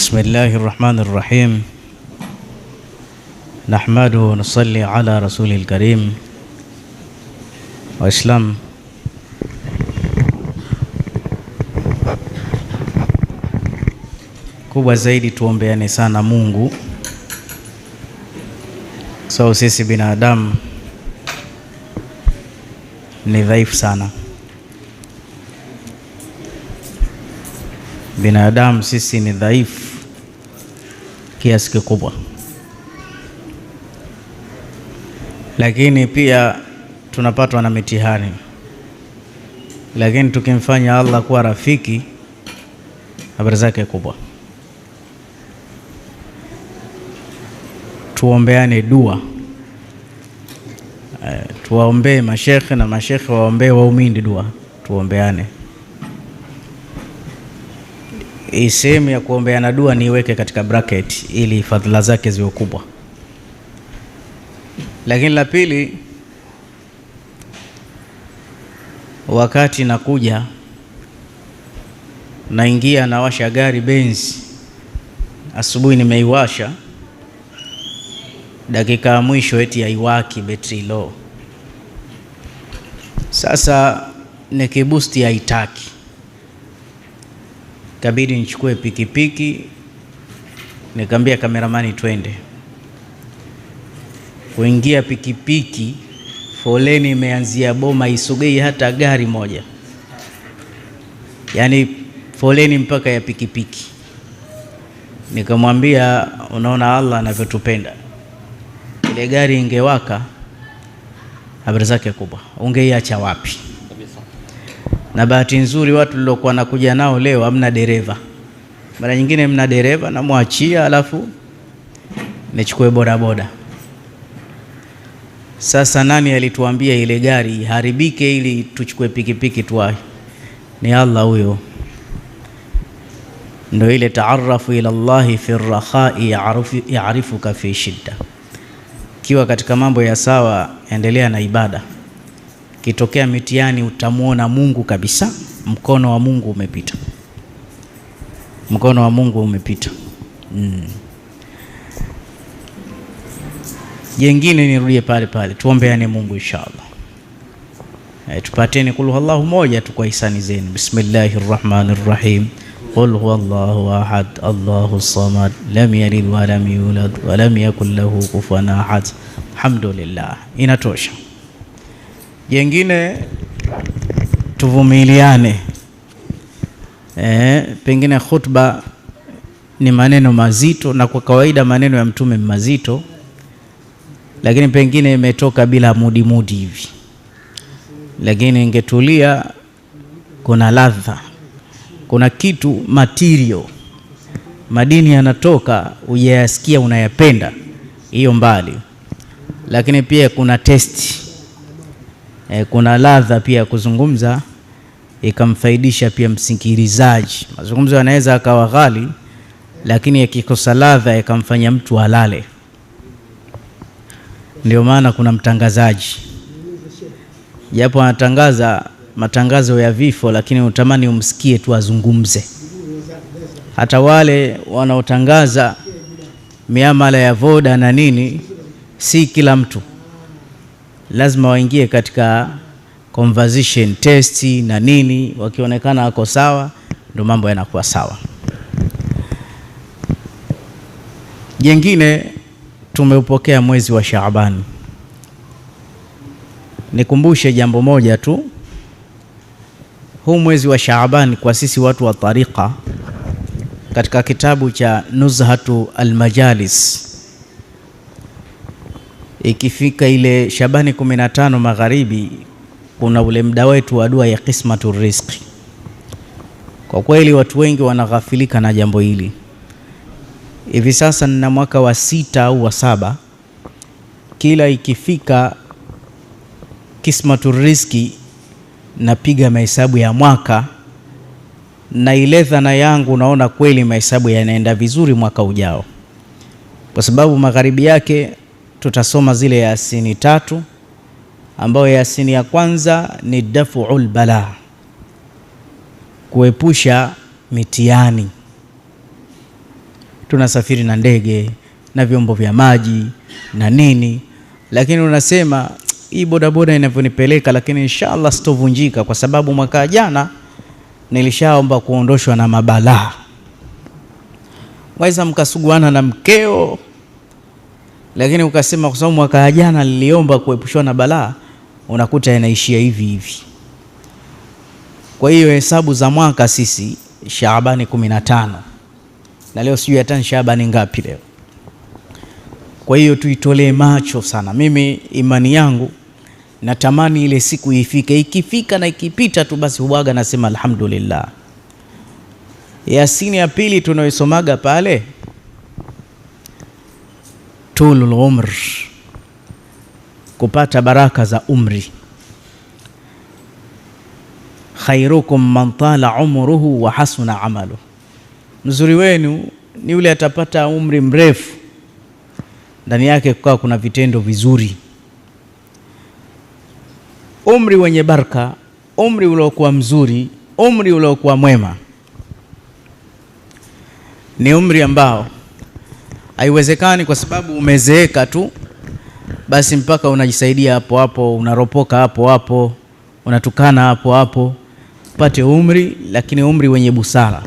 بسم الله الرحمن الرحيم نحمده ونصلي على رسول الكريم وإسلام. Kubwa zaidi tuombeane sana Mungu, so sisi binadamu ni dhaifu sana. Binadamu sisi ni dhaifu kiasi kikubwa, lakini pia tunapatwa na mitihani. Lakini tukimfanya Allah kuwa rafiki, habari zake kubwa. Tuombeane dua, tuwaombee mashekhe na mashekhe waombee waumini dua, tuombeane. Hii sehemu ya kuombeana dua niweke katika bracket ili fadhila zake ziwe kubwa. Lakini la pili, wakati nakuja naingia nawasha gari Benz, asubuhi nimeiwasha, dakika ya mwisho eti haiwaki, battery low. Sasa nikibusti haitaki, kabidi nichukue pikipiki, nikamwambia kameramani twende. Kuingia pikipiki, foleni imeanzia Boma, isogei hata gari moja, yani foleni mpaka ya pikipiki. Nikamwambia unaona Allah anavyotupenda, ile gari ingewaka, habari zake kubwa, ungeiacha wapi? Na bahati nzuri watu lilokuwa nakuja nao leo hamna dereva. Mara nyingine mna dereva na muachia, alafu nichukue bodaboda. Sasa nani alituambia ile gari haribike ili tuchukue pikipiki tuwahi? Ni Allah huyo. Ndio ile taarafu ila Allahi fi rakhai ya'rifuka fi shidda. Kiwa katika mambo ya sawa, endelea na ibada. Kitokea mitihani utamuona Mungu kabisa, mkono wa Mungu umepita. Mkono wa Mungu umepita. Jengine nirudie pale pale, tuombeane Mungu inshallah. Tupateni kul huwallahu moja tu kwa hisani zenu. Bismillahirrahmanirrahim. Qul huwallahu ahad, Allahus samad, lam yalid wa lam yulad wa lam yakul lahu kufuwan ahad. Alhamdulillah, inatosha. Jengine tuvumiliane. Pengine khutba ni maneno mazito, na kwa kawaida maneno ya mtume mazito, lakini pengine imetoka bila mudi hivi. Lakini ingetulia, kuna ladha, kuna kitu material, madini yanatoka, uyasikia unayapenda, hiyo mbali. Lakini pia kuna testi, kuna ladha pia kuzungumza ikamfaidisha pia msikilizaji. Mazungumzo yanaweza akawa ghali, lakini yakikosa ladha yakamfanya mtu alale. Ndio maana kuna mtangazaji, japo anatangaza matangazo ya vifo, lakini utamani umsikie tu azungumze. Hata wale wanaotangaza miamala ya voda na nini, si kila mtu lazima waingie katika conversation test na nini. Wakionekana wako sawa, ndio mambo yanakuwa sawa. Jengine, tumeupokea mwezi wa Shaaban. Nikumbushe jambo moja tu, huu mwezi wa Shaaban kwa sisi watu wa tariqa, katika kitabu cha Nuzhatu al-Majalis, ikifika ile Shabani 15 magharibi, kuna ule muda wetu wa dua ya qismatu rizqi. Kwa kweli watu wengi wanaghafilika na jambo hili. Hivi sasa nina mwaka wa 6 au wa 7, kila ikifika qismatu rizqi napiga mahesabu ya mwaka, na ile dhana yangu naona kweli mahesabu yanaenda vizuri mwaka ujao, kwa sababu magharibi yake tutasoma zile Yasini 3, ambayo Yasini ya kwanza ni daf'ul bala, kuepusha mitihani. tunasafiri na ndege na vyombo vya maji na nini, lakini unasema hii bodaboda inavyonipeleka, lakini inshallah sitovunjika kwa sababu mwaka jana nilishaomba kuondoshwa na mabalaa. Waweza mkasuguana na mkeo, lakini ukasema kwa sababu mwaka jana niliomba kuepushwa na balaa, unakuta inaishia hivi hivi. Kwa hiyo hesabu za mwaka sisi Shaabani 15, na leo sijui hata Shaabani ngapi leo. Kwa hiyo tuitolee macho sana. Mimi imani yangu natamani ile siku ifike, ikifika na ikipita tu basi huaga nasema alhamdulillah. Yasini ya pili tunayosomaga pale, tulul umr, kupata baraka za umri. Khairukum man tala umruhu wa hasuna amalu, mzuri wenu ni yule atapata umri mrefu, ndani yake kwa kuna vitendo vizuri. Umri wenye baraka, umri uliokuwa mzuri, umri uliokuwa mwema ni umri ambao haiwezekani kwa sababu umezeeka tu basi mpaka unajisaidia hapo hapo, unaropoka hapo hapo, unatukana hapo hapo. Pate umri, lakini umri wenye busara.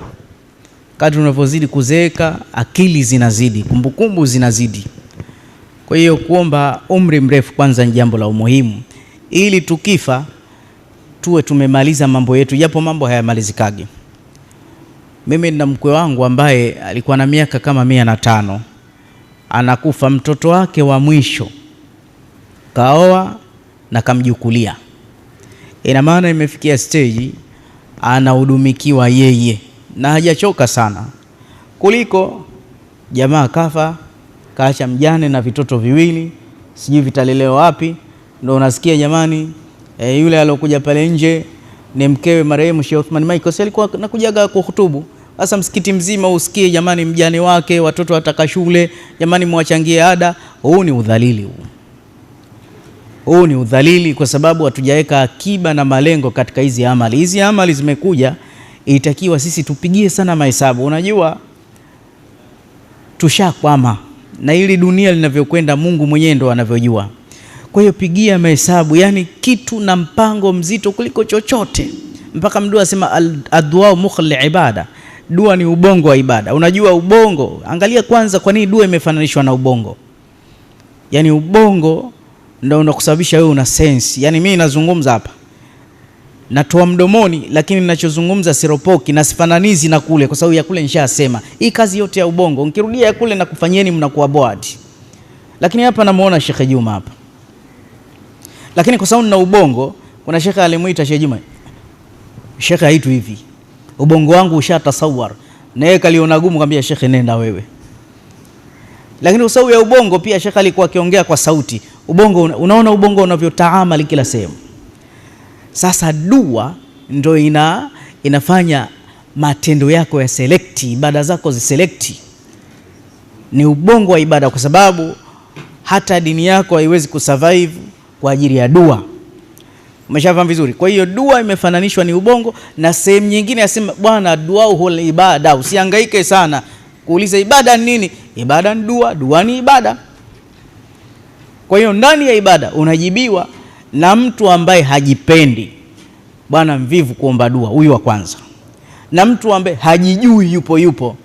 Kadri unavyozidi kuzeeka, akili zinazidi, kumbukumbu zinazidi. Kwa hiyo kuomba umri mrefu kwanza ni jambo la umuhimu, ili tukifa tuwe tumemaliza mambo yetu, japo mambo hayamalizikagi. Mimi nina mkwe wangu ambaye alikuwa na miaka kama 105, anakufa mtoto wake wa mwisho kaoa na kamjukulia. Ina maana imefikia stage anahudumikiwa yeye na hajachoka sana, kuliko jamaa kafa kaacha mjane na vitoto viwili, sijui vitalelewa wapi. Ndio unasikia jamani, yule aliyokuja pale nje ni mkewe marehemu Sheikh Uthman Michael, alikuwa nakujaga kuhutubu. Sasa msikiti mzima usikie jamani, mjane wake, watoto wataka shule, jamani mwachangie ada. Huu ni udhalili huu. Huu ni udhalili kwa sababu hatujaweka akiba na malengo katika hizi amali. Hizi amali zimekuja, itakiwa sisi tupigie sana mahesabu. Unajua tushakwama na ili dunia linavyokwenda, Mungu mwenyewe ndo anavyojua. Kwa hiyo pigia mahesabu, yani kitu na mpango mzito kuliko chochote. Mpaka mdua asema addu'a mukhli ibada, dua ni ubongo wa ibada. Unajua ubongo, angalia kwanza kwa nini dua imefananishwa na ubongo. Yani ubongo ndio unakusababisha wewe una sense. Yani mimi nazungumza hapa, natoa mdomoni, lakini ninachozungumza siropoki na sifananizi na kule, kwa sababu ya kule nishasema. Hii kazi yote ya ubongo, nikirudia ya kule na kufanyeni mnakuwa bored. Lakini hapa namuona Sheikh Juma hapa, lakini kwa sababu na ubongo, kuna Sheikh alimuita Sheikh Juma, Sheikh haitu hivi, ubongo wangu ushatasawar, na yeye kaliona gumu, kwambia Sheikh nenda wewe. Lakini usawu ya ubongo pia Sheikh alikuwa akiongea kwa sauti. Ubongo, unaona ubongo unavyotaamali kila sehemu. Sasa dua ndio inafanya matendo yako ya select, ibada zako ziselect. Ni ubongo wa ibada, kwa sababu hata dini yako haiwezi kusurvive kwa ajili ya dua. Umeshafahamu vizuri? Kwa hiyo dua imefananishwa ni ubongo, na sehemu nyingine yasema bwana dua hul ibada. Usihangaike sana kuuliza ibada ni nini. Ibada ni dua, dua ni ibada. Kwa hiyo ndani ya ibada unajibiwa na mtu ambaye hajipendi, bwana mvivu kuomba dua, huyu wa kwanza. Na mtu ambaye hajijui yupo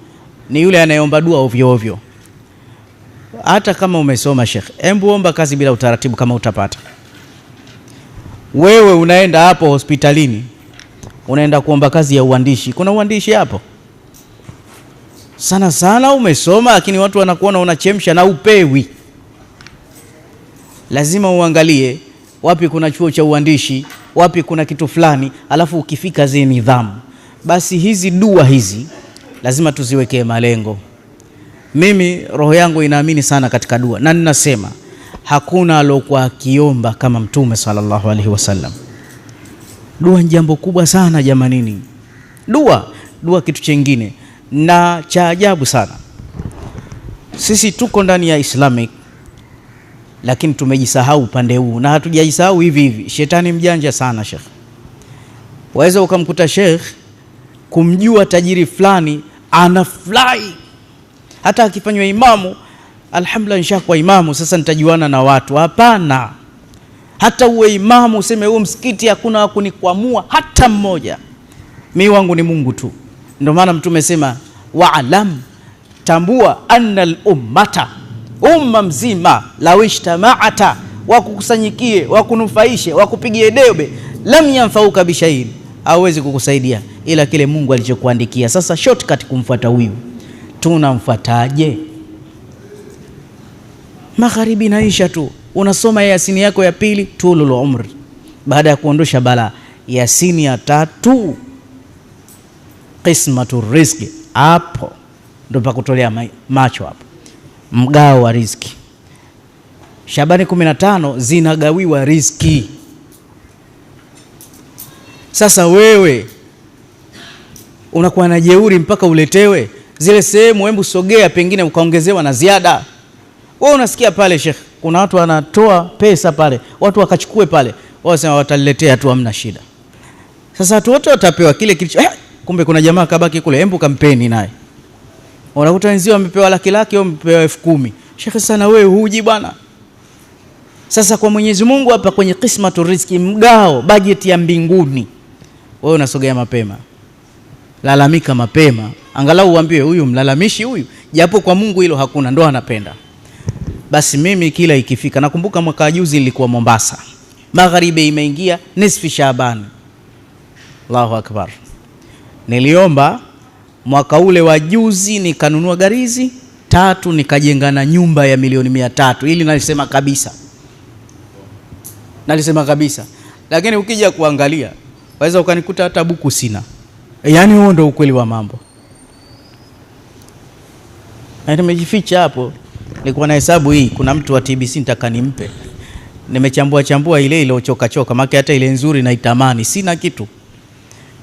ni yule anayeomba dua ovyo ovyo. Hata kama umesoma Sheikh, hebu omba kazi bila utaratibu kama utapata. Wewe unaenda hapo hospitalini, unaenda kuomba kazi ya uandishi, kuna uandishi hapo? Sana sana umesoma, lakini watu wanakuona unachemsha na upewi. Lazima uangalie wapi kuna chuo cha uandishi, wapi kuna kitu fulani, alafu ukifika zile nidhamu. Basi hizi dua hizi lazima tuziwekee malengo. Mimi roho yangu inaamini sana katika dua, na ninasema hakuna alokuwa akiomba kama Mtume sallallahu alaihi wasallam. Dua ni jambo kubwa sana jamanini. Dua kitu chengine na cha ajabu sana. Sisi tuko ndani ya Islamic, lakini tumejisahau upande huu, na hatujajisahau hivi. Shetani mjanja sana Sheikh. Waweza ukamkuta Sheikh kumjua tajiri fulani anafly, hata akifanywa imamu, alhamdulillah nishakuwa imamu, sasa nitajuana na watu. Hapana, hata uwe imamu useme huo msikiti hakuna wa kunikwamua hata mmoja, mimi wangu ni Mungu tu. Ndio maana Mtume sema wa'lam, tambua anna al-ummata, umma mzima, lawishtama'ata, wakukusanyikie, wakunufaishe, wakupigie debe, lam yanfauka bishay'in, hawezi kukusaidia ila kile Mungu alichokuandikia. Sasa shortcut kumfuata huyu, tunamfuataje? Magharibi naisha tu, unasoma Yasini yako ya pili tulul umri, baada ya kuondosha bala. Yasini ya 3 qismatur rizqi, hapo ndo pa kutolea macho, hapo mgao wa riziki. Shabani 15 zinagawiwa riziki. Sasa wewe unakuwa na jeuri mpaka uletewe zile sehemu, hebu sogea, pengine ukaongezewa na ziada. Wewe unasikia pale Sheikh, kuna watu wanatoa pesa pale, watu wakachukue pale, wao sema wataletea tu, hamna shida. Sasa watu wote watapewa kile kilicho, kumbe kuna jamaa kabaki kule, hebu kampeni naye. Unakuta wenzio wamepewa laki, au wamepewa 10,000. Sheikh, sana wewe huji bwana. Sasa kwa Mwenyezi Mungu hapa kwenye qismatu riziki, mgao, bajeti ya mbinguni, wewe unasogea mapema, lalamika mapema, angalau uambiwe huyu mlalamishi huyu, japo kwa Mungu hilo hakuna, ndo anapenda. Basi mimi kila ikifika, nakumbuka mwaka juzi nilikuwa Mombasa, magharibi imeingia, nisfi Shaaban, Allahu akbar, niliomba mwaka ule wa juzi, nikanunua garizi 3, nikajenga na nyumba ya milioni 300. Ili nalisema kabisa, lakini ukija kuangalia waweza ukanikuta hata buku sina. Yaani huo ndo ukweli wa mambo. Nimejificha hapo, nilikuwa na hesabu hii, kuna mtu wa TBC nitaka nimpe. Nimechambua ile iliyochoka, maana hata ile nzuri naitamani, sina kitu.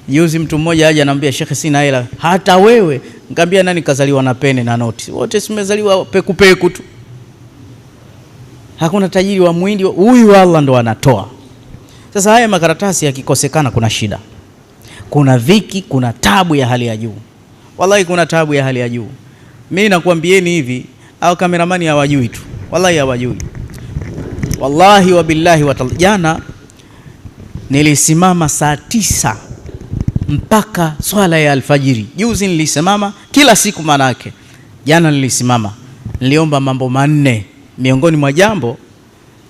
Juzi mtu mmoja aje anambia, Sheikh, sina hela. Hata wewe? Nikamwambia, nani kazaliwa na pene na noti? Wote simezaliwa peku tu. Hakuna tajiri wa Muhindi, huyu Allah ndo anatoa. Sasa haya makaratasi yakikosekana kuna shida, kuna dhiki, kuna tabu ya hali ya juu. Wallahi kuna tabu ya hali ya juu. Mimi nakwambieni hivi, au kameramani hawajui tu, wallahi hawajui. Wallahi wa billahi wa ta'ala, jana nilisimama saa 9 mpaka swala ya alfajiri. Juzi nilisimama kila siku, manake jana nilisimama, niliomba mambo 4. Miongoni mwa jambo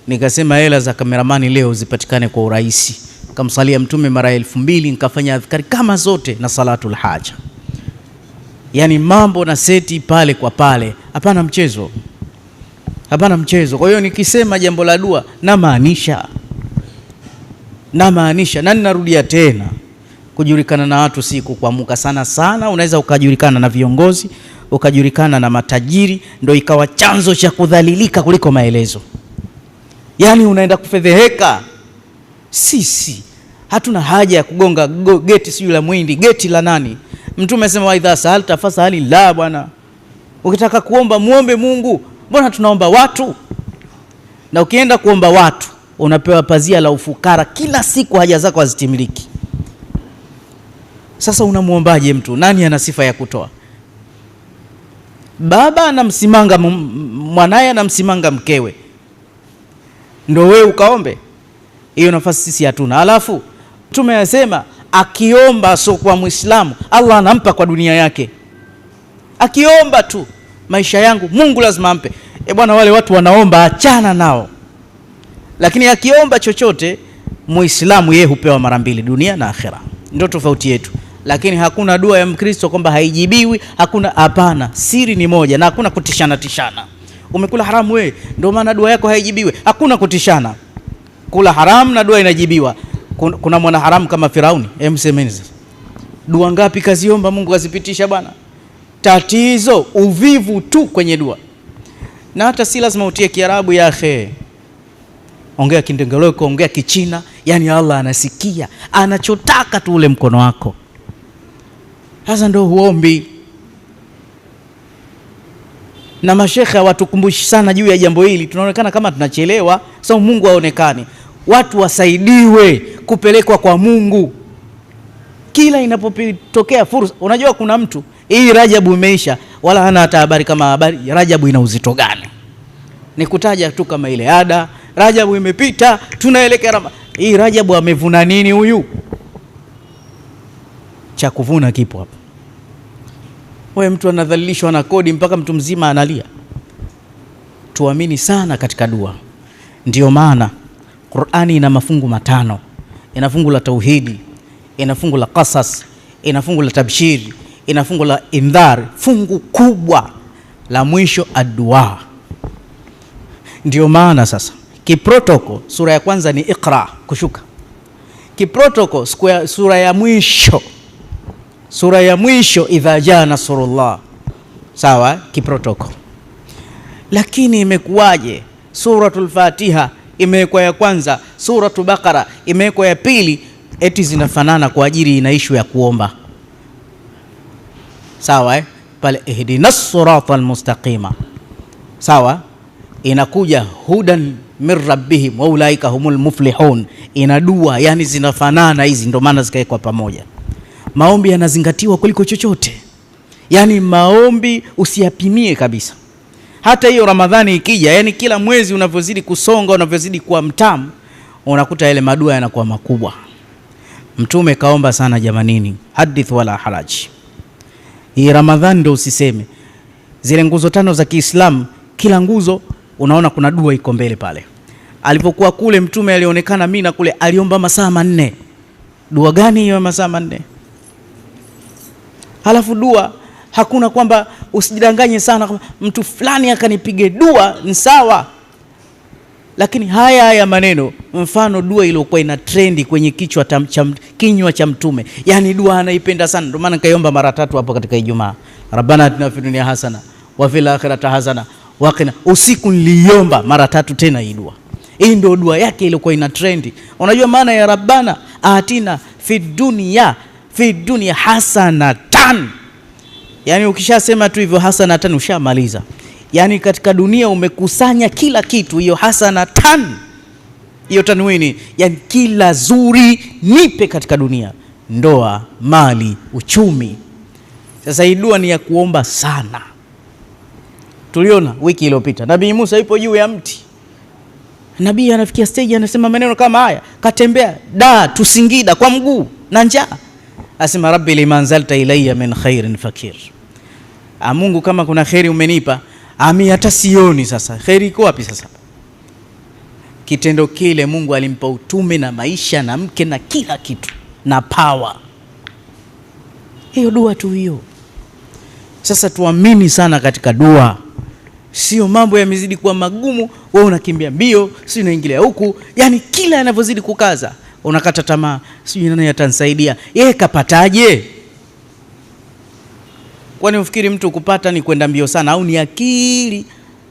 nikasema hela za kameramani leo zipatikane kwa urahisi. Kamsalia Mtume mara 2000, nikafanya adhkari kama zote na salatul haja. Yani mambo na seti pale kwa pale, hapana mchezo. Kwa hiyo nikisema jambo la dua namaanisha, na ninarudia tena, kujulikana na watu si kuamuka sana. Unaweza ukajulikana na viongozi, ukajulikana na matajiri, ndio ikawa chanzo cha kudhalilika kuliko maelezo. Yani unaenda kufedheheka. Sisi hatuna haja ya kugonga geti siyo la Muhindi, geti la nani? Mtume amesema wa idha sa'alta fas'ali la, bwana. Ukitaka kuomba muombe Mungu. Mbona tunaomba watu? Na ukienda kuomba watu unapewa pazia la ufukara, kila siku haja zako hazitimiliki. Sasa unamuombaje mtu? Nani ana sifa ya kutoa? Baba anamsimanga mwanae, anamsimanga mkewe, ndio wewe ukaombe? Hiyo nafasi sisi hatuna. Alafu Mtume anasema akiomba sio kwa Muislamu, Allah anampa kwa dunia yake. Akiomba tu, maisha yangu Mungu lazima ampe. Bwana, wale watu wanaomba, achana nao. Lakini akiomba chochote, Muislamu yeye hupewa mara 2, dunia na akhera. Ndio tofauti yetu. Lakini hakuna dua ya Mkristo kwamba haijibiwi, hakuna, hapana. Siri ni moja, na hakuna kutishana. Umekula haramu wewe, ndio maana dua yako haijibiwi. Hakuna kutishana. Kula haramu na dua inajibiwa. Kuna mwana haramu kama Firauni? Msemeni, dua ngapi kaziomba Mungu azipitisha bwana? Tatizo uvivu tu kwenye dua. Na hata si lazima utie Kiarabu ya akhi. Ongea Kindengeleko, ongea Kichina, yani Allah anasikia, anachotaka tu ule mkono wako. Sasa ndio huombi. Na mashekhe watukumbushi sana juu ya jambo hili. Tunaonekana kama tunachelewa, sasa Mungu aonekane. Watu wasaidiwe kupelekwa kwa Mungu. Kila inapotokea fursa, unajua kuna mtu Hii Rajabu imeisha, wala hana hata habari kama habari Rajabu ina uzito gani. Ni kutaja tu kama ile ada, Rajabu imepita, tunaelekea hii Rajabu amevuna nini huyu? Cha kuvuna kipo hapa. Wewe mtu anadhalilishwa na kodi mpaka mtu mzima analia. Tuamini sana katika dua. Ndiyo maana Qur'ani ina mafungu matano. Ina fungu la tauhidi, ina fungu la qasas, ina fungu la tabshiri, ina fungu la indhar, fungu kubwa la mwisho ad-dua. Ndiyo maana sasa kiprotoko sura ya kwanza ni Iqra, kushuka. Kiprotoko sura ya mwisho idha jaa nasrullah. Sawa, kiprotoko. Lakini imekuwaje suratul Fatiha imewekwa ya kwanza, suratul Baqara imewekwa ya pili, eti zinafanana kwa ajili ina issue ya kuomba? Sawa, pale ihdinas siratal mustaqima, sawa, inakuja hudan min rabbihim wa ulaika humul muflihun, ina dua, yani zinafanana hizi, ndio maana zikaekwa pamoja. Maombi yanazingatiwa kuliko chochote, yani maombi usiyapimie kabisa. Hata hiyo Ramadhani ikija, yani kila mwezi unavyozidi kusonga, unavyozidi kuwa mtamu, unakuta yale madua yanakuwa makubwa. Mtume kaomba sana jamanini, hadith wala haraj. Hii Ramadhani ndio usiseme. Zile nguzo tano za Kiislamu, kila nguzo unaona kuna dua iko mbele pale. Alipokuwa kule Mtume alionekana Mina kule, aliomba masaa 4. Dua gani hiyo masaa 4? Halafu dua hakuna kwamba usijidanganye sana kwamba mtu fulani akanipige dua ni sawa. Lakini haya maneno, mfano dua iliyokuwa ina trendi kwenye kinywa cha Mtume, yani dua anaipenda sana, ndio maana kaiomba mara 3 hapo katika Ijumaa. Rabbana atina fid dunya hasana wa fil akhirati hasana wa qina. Usiku niliomba mara 3 tena hii dua. Hii ndio dua yake ilikuwa ina trendi. Unajua maana ya Rabbana atina fid dunya hasanatan? Yani ukishasema tu hivyo hasanatan ushamaliza. Yani katika dunia umekusanya kila kitu, hiyo hasanatan, hiyo tanwini, yani kila zuri nipe katika dunia, ndoa, mali, uchumi. Sasa hii dua ni ya kuomba sana. Tuliona wiki iliyopita Nabii Musa yupo juu ya mti. Nabii anafikia stage anasema maneno kama haya, katembea Singida kwa mguu na njaa. Asema rabbi limanzalta ilayya min khairin fakir. Mungu, kama kuna khairi umenipa, hata sioni sasa. Khairi iko wapi sasa? Kitendo kile Mungu alimpa utume na maisha na mke na kila kitu na power. Hiyo dua tu hiyo. Sasa tuamini sana katika dua. Sio mambo yamezidi kuwa magumu, wewe unakimbia mbio, si unaingilia huku, yani kila yanavyozidi kukaza unakata tamaa, sijui nani atanisaidia. Yeye kapataje? Kwani ufikiri mtu kupata ni kwenda mbio sana au ni akili?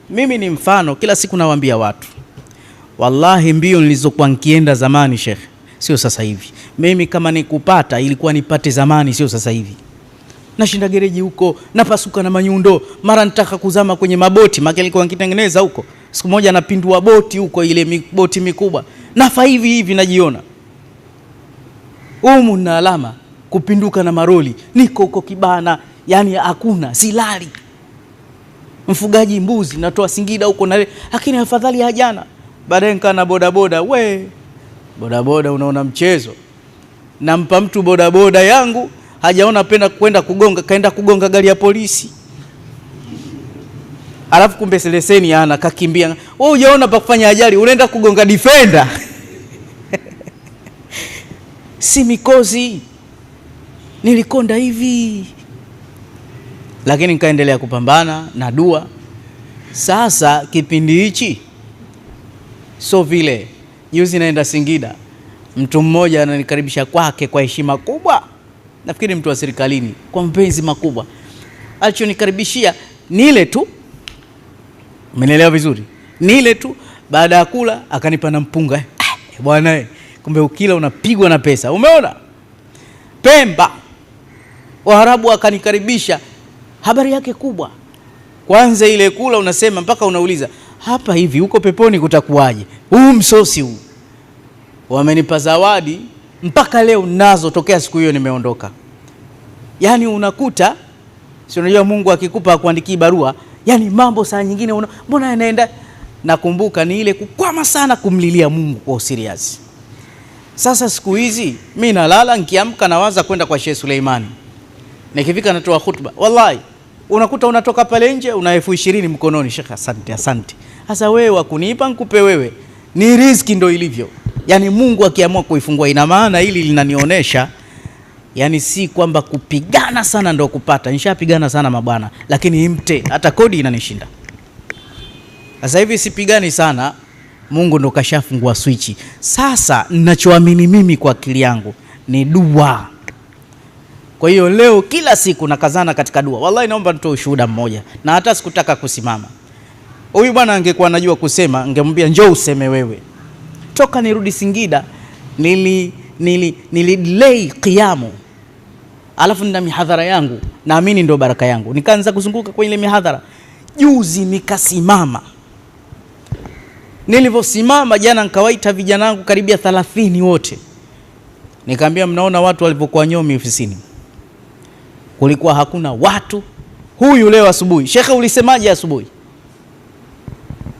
Mimi ni mfano, kila siku nawaambia watu, wallahi mbio nilizokuwa nikienda zamani Sheikh, sio sasa hivi. Mimi kama nikupata ilikuwa nipate zamani, sio sasa hivi. Nashinda gereji huko, napasuka na manyundo, mara nitaka kuzama kwenye maboti, maki nilikuwa nikitengeneza huko. Siku moja napindua boti huko, ile boti mikubwa. Nafa hivi najiona. Na alama kupinduka na maroli, niko huko Kibana, yani hakuna, silali. Mfugaji mbuzi natoa Singida huko na, lakini afadhali ya jana. Baadaye nikana bodaboda, bodaboda unaona mchezo. Nampa mtu bodaboda yangu, hajaona penda kwenda kugonga, kaenda kugonga gari ya polisi. Alafu kumbe leseni ana kakimbia. Wewe hujaona pa kufanya ajali, unaenda kugonga defender. Si mikozi. Nilikonda hivi. Lakini nikaendelea kupambana na dua. Sasa kipindi hichi so vile juzi naenda Singida, mtu mmoja ananikaribisha kwake kwa heshima kubwa. Nafikiri mtu wa serikalini, kwa mpenzi makubwa. Alichonikaribishia ni ile tu. Umenielewa vizuri? Ni ile tu. Baada ya kula akanipa na mpunga. Bwana kumbe ukila unapigwa na pesa. Umeona? Pemba. Waarabu akanikaribisha. Habari yake kubwa. Kwanza ile kula unasema mpaka unauliza, hapa hivi huko peponi kutakuwaje? Huu msosi huu. Wamenipa zawadi mpaka leo nazo tokea siku hiyo nimeondoka. Yani unakuta Si unajua Mungu akikupa akuandikii barua, yani mambo saa nyingine mbona yanaenda. Nakumbuka ni ile kukwama sana kumlilia Mungu kwa serious. Sasa siku hizi mimi nalala nikiamka nawaza kwenda kwa Sheikh Suleimani. Nikifika natoa khutba. Wallahi unakuta unatoka pale nje una 20,000 mkononi. Sheikh, asante. Sasa wewe wakunipa nikupe wewe. Ni riziki ndo ilivyo. Yani Mungu akiamua kuifungua, ina maana hili linanionyesha yani si kwamba kupigana sana ndo kupata. Nishapigana sana mabwana, lakini imte hata kodi inanishinda. Sasa hivi sipigani sana, Mungu ndo kashafungua switchi. Sasa ninachoamini mimi kwa akili yangu ni dua. Kwa hiyo leo kila siku nakazana katika dua. Wallahi naomba nitoe ushuhuda mmoja, na hata sikutaka kusimama. Huyu bwana angekuwa anajua kusema, ningemwambia njoo useme wewe. Toka nirudi Singida nililei qiyamu. Alafu nina mihadhara yangu, naamini ndo baraka yangu. Nikaanza kuzunguka kwenye ile mihadhara. Juzi nikasimama. Nilivyosimama jana nikawaita vijana wangu karibia 30 wote. Nikamwambia mnaona watu walipokuwa nyomi ofisini. Kulikuwa hakuna watu. Huyu leo asubuhi, Sheikh ulisemaje asubuhi?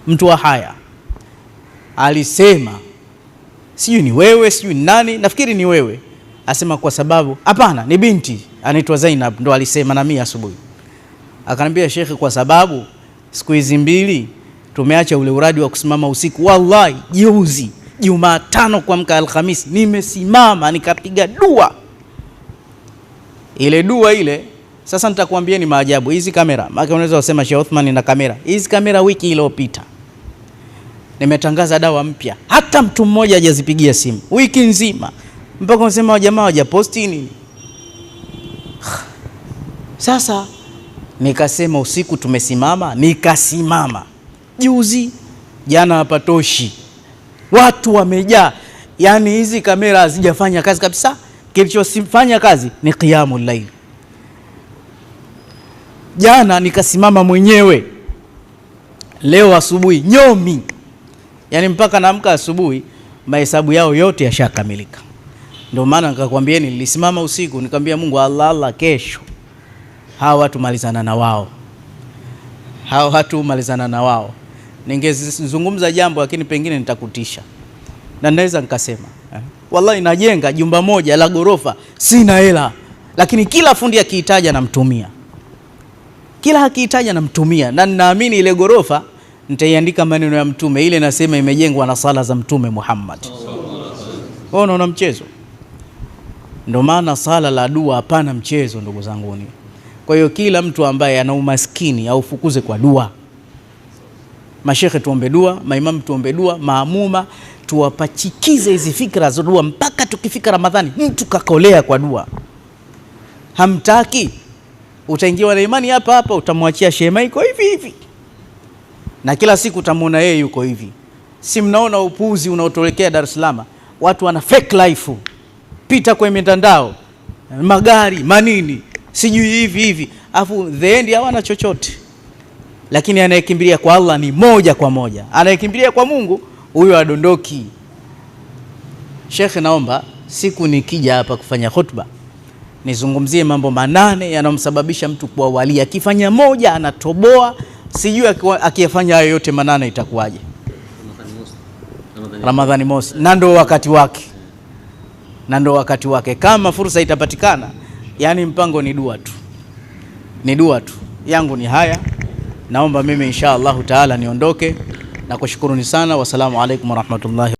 Mtu wa haya alisema, sijui ni wewe, sijui ni nani, nafikiri ni wewe. Asema kwa sababu, hapana, ni binti anaitwa Zainab ndo alisema na mimi asubuhi. Akaniambia Sheikh, kwa sababu siku hizi mbili tumeacha ule uradi wa kusimama usiku. Wallahi juzi Jumatano kuamka Alhamisi nimesimama nikapiga dua. Ile dua ile, sasa nitakwambia ni maajabu. Hizi kamera, maana unaweza kusema Sheikh Uthman na kamera. Hizi kamera wiki iliyopita nimetangaza dawa mpya. Hata mtu mmoja hajazipigia simu wiki nzima. Mpaka unasema jamaa hawajaposti nini. Sasa nikasema usiku tumesimama, nikasimama. Juzi jana hapatoshi. Watu wamejaa. Yani hizi kamera hazijafanya kazi kabisa. Kilichofanya kazi ni qiyamul layl. Jana nikasimama mwenyewe. Leo asubuhi nyomi. Yani mpaka naamka asubuhi mahesabu yao yote yashakamilika. Ndio maana nikakwambieni nilisimama usiku nikamwambia Mungu, Allah kesho hawa watu malizana na wao. Ningezungumza jambo lakini pengine nitakutisha. Na naweza nikasema wallahi najenga jumba moja la gorofa, sina hela, lakini kila fundi akihitaji namtumia. Na ninaamini ile gorofa nitaiandika maneno ya mtume, ile nasema imejengwa na sala za mtume Muhammad. Wewe unaona mchezo? Ndio maana sala la dua hapana mchezo ndugu zangu. Kwa hiyo kila mtu ambaye ana umaskini au fukuze kwa dua. Mashekhe tuombe dua, maimamu tuombe dua, maamuma tuwapachikize hizi fikra za dua mpaka tukifika Ramadhani mtu kakolea kwa dua. Hamtaki utaingiwa na imani hapa utamwachia shema iko hivi. Na kila siku utamuona yeye yuko hivi. Si mnaona upuuzi unaotolekea Dar es Salaam? Watu wana fake life. Pita kwenye mitandao, magari, manini, sijui hivi. Afu the end hawana chochote. Lakini anayekimbilia kwa Allah ni moja kwa moja. Anayekimbilia kwa Mungu huyo adondoki. Sheikh, naomba siku nikija hapa kufanya khutba nizungumzie mambo 8 yanomsababisha mtu kuwa wali. Akifanya moja anatoboa, sijui akiyafanya hayo yote 8 itakuwaje. Ramadhani mosi. Na ndo wakati wake. Kama fursa itapatikana, yani mpango ni dua tu. Yangu ni haya. Naomba mimi insha Allah taala niondoke na kushukuruni sana. Wassalamu alaikum warahmatullahi